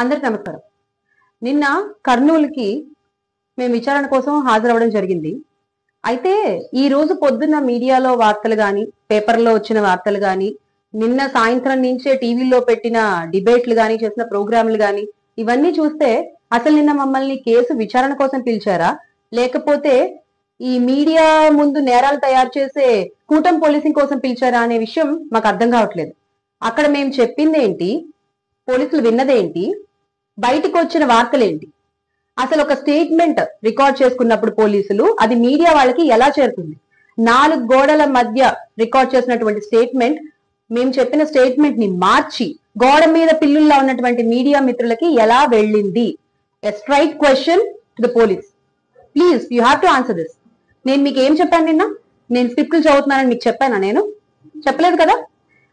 అందరికి నమస్కారం. నిన్న కర్నూలుకి మేము విచారణ కోసం హాజరవ్వడం జరిగింది. అయితే ఈ రోజు పొద్దున్న మీడియాలో వార్తలు గాని, పేపర్లో వచ్చిన వార్తలు గాని, నిన్న సాయంత్రం నుంచే టీవీలో పెట్టిన డిబేట్లు గాని, చేసిన ప్రోగ్రాంలు గాని, ఇవన్నీ చూస్తే అసలు నిన్న మమ్మల్ని కేసు విచారణ కోసం పిలిచారా, లేకపోతే ఈ మీడియా ముందు నేరాలు తయారు చేసే కూటమి పోలీసింగ్ కోసం పిలిచారా అనే విషయం మాకు అర్థం కావట్లేదు. అక్కడ మేము చెప్పింది ఏంటి, పోలీసులు విన్నదేంటి, బయటకు వచ్చిన వార్తలేంటి, అసలు ఒక స్టేట్మెంట్ రికార్డ్ చేసుకున్నప్పుడు పోలీసులు అది మీడియా వాళ్ళకి ఎలా చేరుతుంది? 4 గోడల మధ్య రికార్డ్ చేసినటువంటి స్టేట్మెంట్ మేము చెప్పిన స్టేట్మెంట్ ని మార్చి గోడ మీద పిల్లుల్లా ఉన్నటువంటి మీడియా మిత్రులకి ఎలా వెళ్ళింది? A straight question to the police. Please you have to answer this. నేను మీకు ఏం చెప్పాను నిన్న? నేను స్క్రిప్ట్లు చదువుతున్నానని మీకు చెప్పానా? నేను చెప్పలేదు కదా.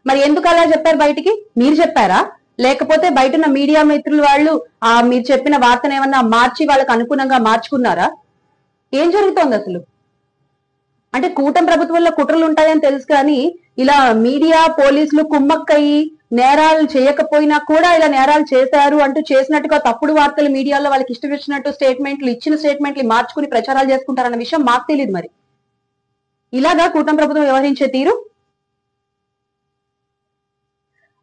మరి ఎందుకు అలా చెప్పారు? బయటికి మీరు చెప్పారా, లేకపోతే బయట ఉన్న మీడియా మిత్రులు వాళ్ళు మీరు చెప్పిన వార్తను ఏమన్నా మార్చి వాళ్ళకి అనుగుణంగా మార్చుకున్నారా? ఏం జరుగుతోంది అసలు? అంటే కూటమి ప్రభుత్వంలో కుట్రలు ఉంటాయని తెలుసు, కానీ ఇలా మీడియా పోలీసులు కుమ్మక్కయి నేరాలు చేయకపోయినా కూడా ఇలా నేరాలు చేశారు అంటూ చేసినట్టుగా తప్పుడు వార్తలు మీడియాలో వాళ్ళకి ఇష్టం వచ్చినట్టు ఇచ్చిన స్టేట్మెంట్లు మార్చుకుని ప్రచారాలు చేసుకుంటారన్న విషయం మాకు తెలియదు. మరి ఇలాగా కూటమి ప్రభుత్వం వ్యవహరించే తీరు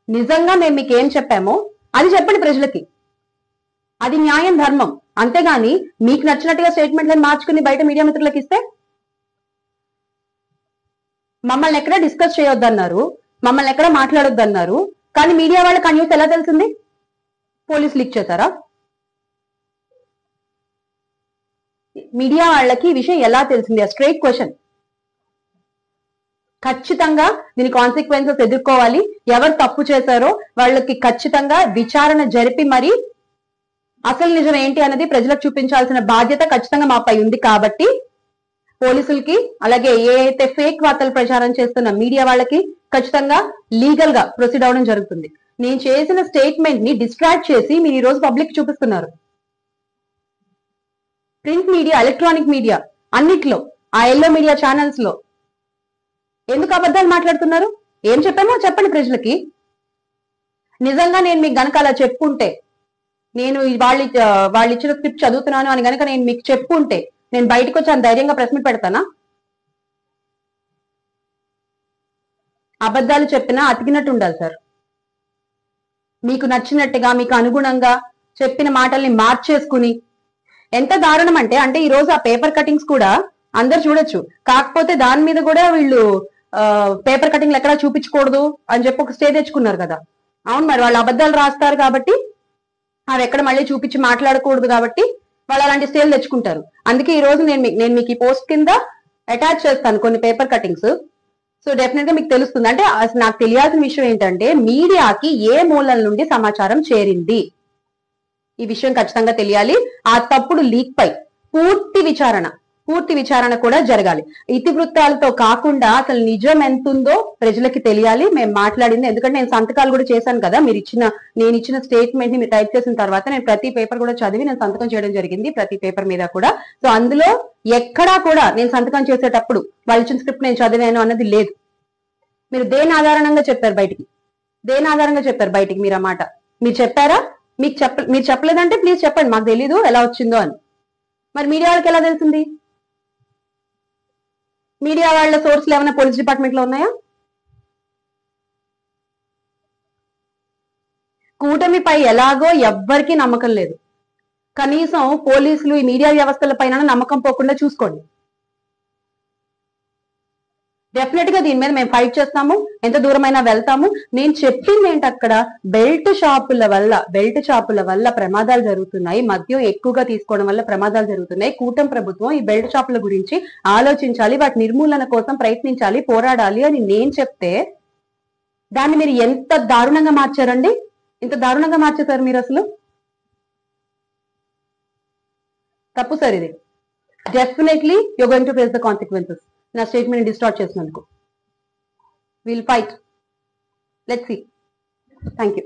నిజంగా మేము మీకు ఏం చెప్పామో అది చెప్పండి ప్రజలకి. అది న్యాయం, ధర్మం. అంతేగాని మీకు నచ్చినట్టుగా స్టేట్మెంట్లను మార్చుకుని బయట మీడియా మిత్రులకు ఇస్తే మమ్మల్ని ఎక్కడ డిస్కస్ చేయొద్దన్నారు, మమ్మల్ని ఎక్కడ మాట్లాడొద్దన్నారు, కానీ మీడియా వాళ్ళకి ఆ న్యూస్ ఎలా తెలిసింది? పోలీసులు లీక్ చేశారా? మీడియా వాళ్ళకి ఈ విషయం ఎలా తెలిసింది? Straight question. ఖచ్చితంగా దీని కాన్సిక్వెన్సెస్ ఎదుర్కోవాలి. ఎవరు తప్పు చేశారో వాళ్ళకి ఖచ్చితంగా విచారణ జరిపి మరి అసలు నిజం ఏంటి అనేది ప్రజలకు చూపించాల్సిన బాధ్యత ఖచ్చితంగా మాపై ఉంది. కాబట్టి పోలీసులకి, అలాగే ఏ అయితే ఫేక్ వార్తలు ప్రచారం చేస్తున్న మీడియా వాళ్ళకి ఖచ్చితంగా లీగల్ గా ప్రొసీడ్ అవడం జరుగుతుంది. నేను చేసిన స్టేట్మెంట్ ని డిస్ట్రాక్ట్ చేసి మీరు ఈ రోజు పబ్లిక్ చూపిస్తున్నారు. ప్రింట్ మీడియా, ఎలక్ట్రానిక్ మీడియా అన్నిట్లో, ఆ ఎల్లో మీడియా ఛానల్స్ లో ఎందుకు అబద్ధాలు మాట్లాడుతున్నారు? ఏం చెప్పామో చెప్పండి ప్రజలకి. నిజంగా నేను మీకు గనక అలా చెప్పుంటే, నేను వాళ్ళు ఇచ్చిన స్క్రిప్ట్ చదువుతున్నాను అని గనక నేను మీకు చెప్పుంటే నేను బయటకు వచ్చి ధైర్యంగా ప్రెస్ మీట్ పెడతానా? అబద్ధాలు చెప్పినా అతికినట్టు ఉండాలి సార్. మీకు నచ్చినట్టుగా, మీకు అనుగుణంగా చెప్పిన మాటల్ని మార్చేసుకుని ఎంత దారుణం అంటే ఈ రోజు ఆ పేపర్ కటింగ్స్ కూడా అందరు చూడొచ్చు. కాకపోతే దాని మీద కూడా వీళ్ళు పేపర్ కటింగ్లు ఎక్కడా చూపించకూడదు అని చెప్పి ఒక స్టే తెచ్చుకున్నారు కదా. అవును, మరి వాళ్ళు అబద్ధాలు రాస్తారు కాబట్టి అవి ఎక్కడ మళ్ళీ చూపించి మాట్లాడకూడదు కాబట్టి వాళ్ళు అలాంటి స్టేలు తెచ్చుకుంటారు. అందుకే ఈ రోజు నేను మీకు ఈ పోస్ట్ కింద అటాచ్ చేస్తాను కొన్ని పేపర్ కటింగ్స్. సో డెఫినెట్ గా మీకు తెలుస్తుంది. అంటే అసలు నాకు తెలియాల్సిన విషయం ఏంటంటే మీడియాకి ఏ మూలల నుండి సమాచారం చేరింది, ఈ విషయం ఖచ్చితంగా తెలియాలి. ఆ తప్పుడు లీక్ పై పూర్తి విచారణ కూడా జరగాలి. ఇతివృత్తాలతో కాకుండా అసలు నిజం ఎంతుందో ప్రజలకి తెలియాలి. మేము మాట్లాడింది, ఎందుకంటే నేను సంతకాలు కూడా చేశాను కదా. నేను ఇచ్చిన స్టేట్మెంట్ ని మీరు టైప్ చేసిన తర్వాత నేను ప్రతి పేపర్ కూడా చదివి నేను సంతకం చేయడం జరిగింది, ప్రతి పేపర్ మీద కూడా. సో అందులో ఎక్కడా కూడా నేను సంతకం చేసేటప్పుడు వాళ్ళు ఇచ్చిన స్క్రిప్ట్ నేను చదివాను అన్నది లేదు. మీరు దేని ఆధారంగా చెప్పారు బయటికి? మీరు ఆ మాట మీరు చెప్పారా? మీరు చెప్పలేదంటే ప్లీజ్ చెప్పండి, మాకు తెలీదు ఎలా వచ్చిందో అని. మరి మీడియా వాళ్ళకి ఎలా తెలిసింది? మీడియా వాళ్ళ సోర్స్లు ఏమైనా పోలీస్ డిపార్ట్మెంట్ లో ఉన్నాయా? కూటమిపై ఎలాగో ఎవ్వరికీ నమ్మకం లేదు. కనీసం పోలీసులు, ఈ మీడియా వ్యవస్థల పైన నమ్మకం పోకుండా చూసుకోండి. డెఫినెట్ గా దీని మీద మేము ఫైట్ చేస్తాము, ఎంత దూరమైనా వెళ్తాము. నేను చెప్పింది ఏంటి, అక్కడ బెల్ట్ షాపుల వల్ల ప్రమాదాలు జరుగుతున్నాయి, మద్యం ఎక్కువగా తీసుకోవడం వల్ల ప్రమాదాలు జరుగుతున్నాయి. కూటమి ప్రభుత్వం ఈ బెల్ట్ షాపుల గురించి ఆలోచించాలి, వాటి నిర్మూలన కోసం ప్రయత్నించాలి, పోరాడాలి అని నేను చెప్తే దాన్ని మీరు ఎంత దారుణంగా మార్చారండి? ఇంత దారుణంగా మార్చేశారు మీరు. అసలు తప్పు సార్ ఇది. Definitely you're going to face the consequences. నా స్టేట్మెంట్ డిస్టార్ట్ చేసినందుకు will fight. Let's see. Thank you.